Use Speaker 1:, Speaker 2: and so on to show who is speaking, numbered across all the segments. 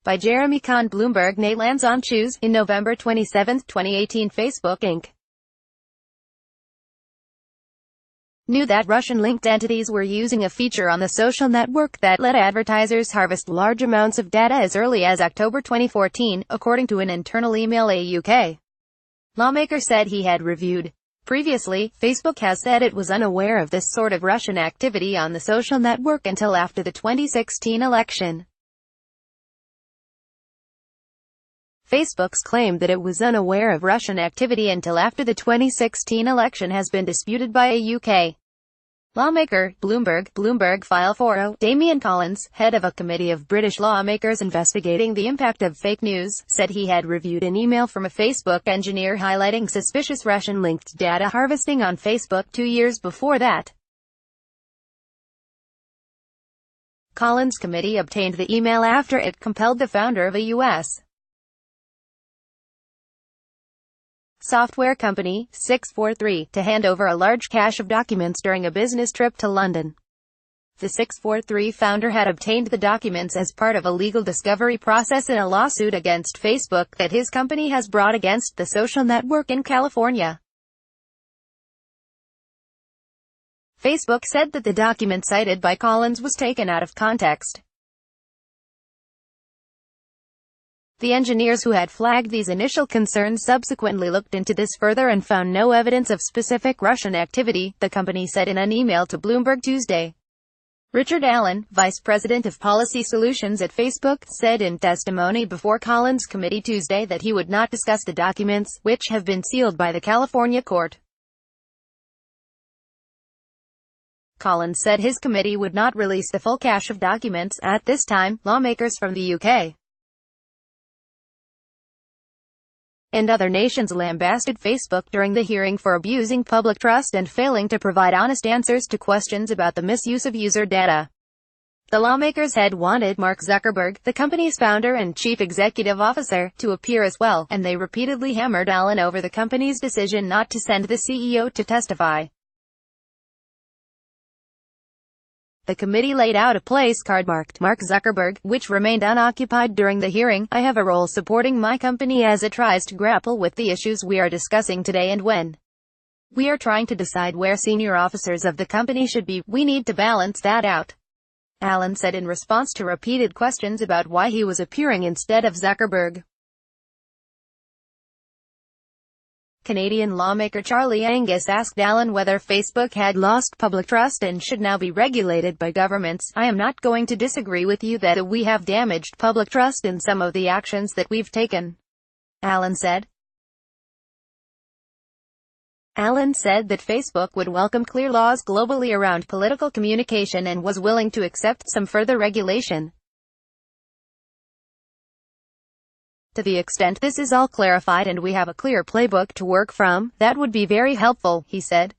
Speaker 1: By Jeremy Kahn. Bloomberg. Nate lands on Choose. In November 27, 2018, Facebook Inc. knew that Russian-linked entities were using a feature on the social network that let advertisers harvest large amounts of data as early as October 2014, according to an internal email a UK lawmaker said he had reviewed. Previously, Facebook has said it was unaware of this sort of Russian activity on the social network until after the 2016 election. Facebook's claim that it was unaware of Russian activity until after the 2016 election has been disputed by a UK lawmaker. Bloomberg File 4. Damian Collins, head of a committee of British lawmakers investigating the impact of fake news, said he had reviewed an email from a Facebook engineer highlighting suspicious Russian-linked data harvesting on Facebook 2 years before that. Collins' committee obtained the email after it compelled the founder of a U.S. software company, 643, to hand over a large cache of documents during a business trip to London. The 643 founder had obtained the documents as part of a legal discovery process in a lawsuit against Facebook that his company has brought against the social network in California. Facebook said that the document cited by Collins was taken out of context. The engineers who had flagged these initial concerns subsequently looked into this further and found no evidence of specific Russian activity, the company said in an email to Bloomberg Tuesday. Richard Allen, vice president of policy solutions at Facebook, said in testimony before Collins' committee Tuesday that he would not discuss the documents, which have been sealed by the California court. Collins said his committee would not release the full cache of documents at this time. Lawmakers from the UK and other nations lambasted Facebook during the hearing for abusing public trust and failing to provide honest answers to questions about the misuse of user data. The lawmakers had wanted Mark Zuckerberg, the company's founder and chief executive officer, to appear as well, and they repeatedly hammered Allen over the company's decision not to send the CEO to testify. The committee laid out a place card marked Mark Zuckerberg, which remained unoccupied during the hearing. I have a role supporting my company as it tries to grapple with the issues we are discussing today, and when we are trying to decide where senior officers of the company should be, we need to balance that out. Allen said in response to repeated questions about why he was appearing instead of Zuckerberg. Canadian lawmaker Charlie Angus asked Allen whether Facebook had lost public trust and should now be regulated by governments. I am not going to disagree with you that we have damaged public trust in some of the actions that we've taken, Allen said. Allen said that Facebook would welcome clear laws globally around political communication and was willing to accept some further regulation. To the extent this is all clarified and we have a clear playbook to work from, that would be very helpful, he said.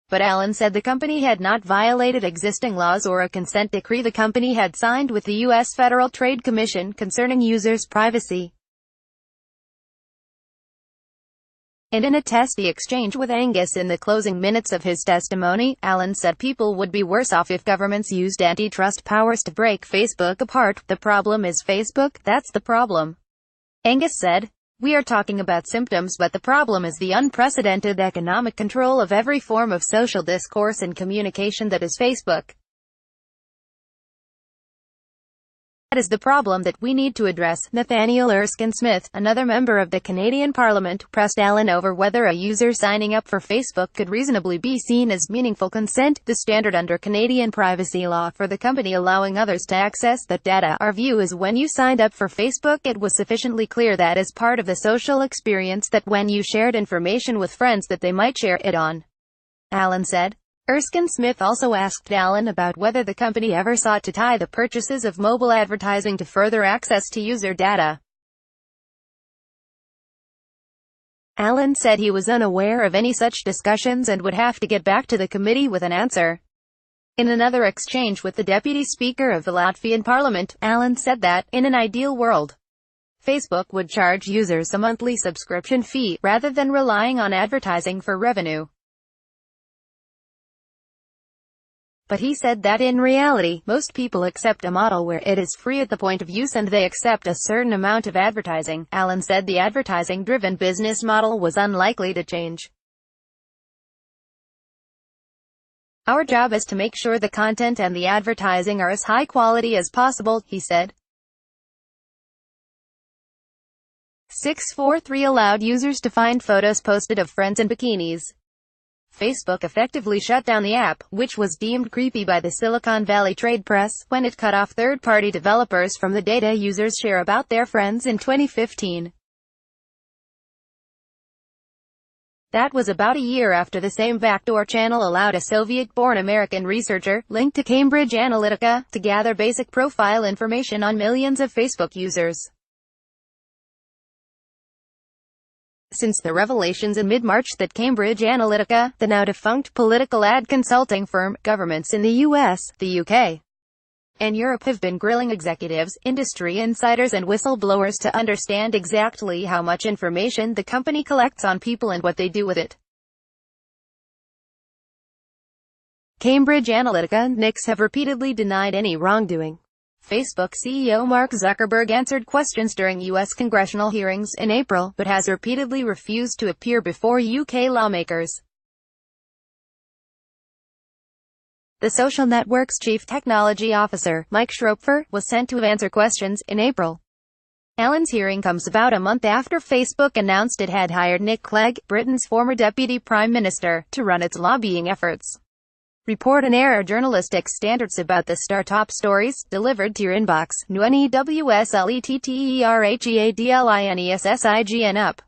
Speaker 1: But Allen said the company had not violated existing laws or a consent decree the company had signed with the U.S. Federal Trade Commission concerning users' privacy. And in a testy exchange with Angus in the closing minutes of his testimony, Allen said people would be worse off if governments used antitrust powers to break Facebook apart. The problem is Facebook, that's the problem, Angus said. We are talking about symptoms, but the problem is the unprecedented economic control of every form of social discourse and communication that is Facebook. That is the problem that we need to address. Nathaniel Erskine-Smith, another member of the Canadian Parliament, pressed Allen over whether a user signing up for Facebook could reasonably be seen as meaningful consent, the standard under Canadian privacy law for the company allowing others to access that data. Our view is when you signed up for Facebook it was sufficiently clear that as part of the social experience that when you shared information with friends that they might share it on, Allen said. Erskine-Smith also asked Allen about whether the company ever sought to tie the purchases of mobile advertising to further access to user data. Allen said he was unaware of any such discussions and would have to get back to the committee with an answer. In another exchange with the Deputy Speaker of the Latvian Parliament, Allen said that, in an ideal world, Facebook would charge users a monthly subscription fee, rather than relying on advertising for revenue. But he said that in reality, most people accept a model where it is free at the point of use and they accept a certain amount of advertising. Allen said the advertising-driven business model was unlikely to change. Our job is to make sure the content and the advertising are as high quality as possible, he said. 643 allowed users to find photos posted of friends in bikinis. Facebook effectively shut down the app, which was deemed creepy by the Silicon Valley trade press, when it cut off third-party developers from the data users share about their friends in 2015. That was about a year after the same backdoor channel allowed a Soviet-born American researcher, linked to Cambridge Analytica, to gather basic profile information on millions of Facebook users. Since the revelations in mid-March that Cambridge Analytica, the now-defunct political ad consulting firm, governments in the US, the UK, and Europe have been grilling executives, industry insiders and whistleblowers to understand exactly how much information the company collects on people and what they do with it. Cambridge Analytica and NICs have repeatedly denied any wrongdoing. Facebook CEO Mark Zuckerberg answered questions during U.S. congressional hearings in April, but has repeatedly refused to appear before UK lawmakers. The social network's chief technology officer, Mike Schroepfer, was sent to answer questions in April. Allen's hearing comes about a month after Facebook announced it had hired Nick Clegg, Britain's former deputy prime minister, to run its lobbying efforts. Report and air journalistic standards about the star top stories, delivered to your inbox. NEWSLETTERHEADLINESSIGN up.